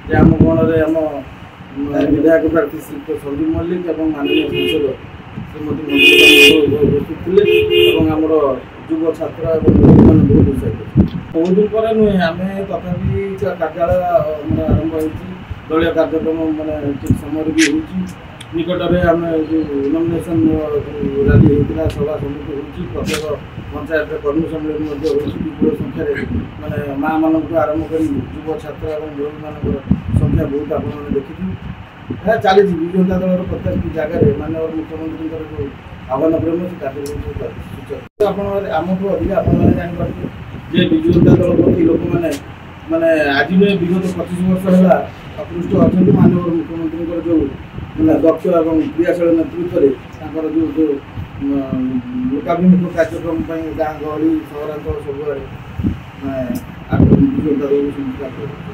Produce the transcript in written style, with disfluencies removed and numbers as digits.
ଯେ ଆମ ଗଣରେ ଆମ विधायक प्रार्थी श्री संदीप मल्लिक और माननीय सांसद श्रीमती मंजुला उपस्थित थे और आमर युव छात्र और मैंने बहुत उत्साहित बहुत दिन पर नुहे आम तथापि कार्यालय मैंने आरंभ हो दलिया कार्यक्रम मैंने ठीक समय भी हो निकटरे आम जो नॉमिनेशन रैली होता सभा समिति हो प्रत्येक पंचायत कर्मी सम्मेलन विपुल संख्यार मानने माँ मान आरंभ कर युव छात्र और गृह मान संख्या बहुत आपने देखी चली विजु जनता दल प्रत्येक जगह माननीय मुख्यमंत्री जो आह्वान प्रेम से कार्यक्रम आमठू अधिक आपने जापारे जे विजु जनता दल प्रति लोक मैंने माने आज नुहे विगत 25 वर्ष है अपृष्ट अच्छा माननीय मुख्यमंत्री जो दक्ष और क्रियाशील नेतृत्व में जो लोकाभिमुख कार्यक्रम गाँ गहली सहरांचल सब विजु जनता दल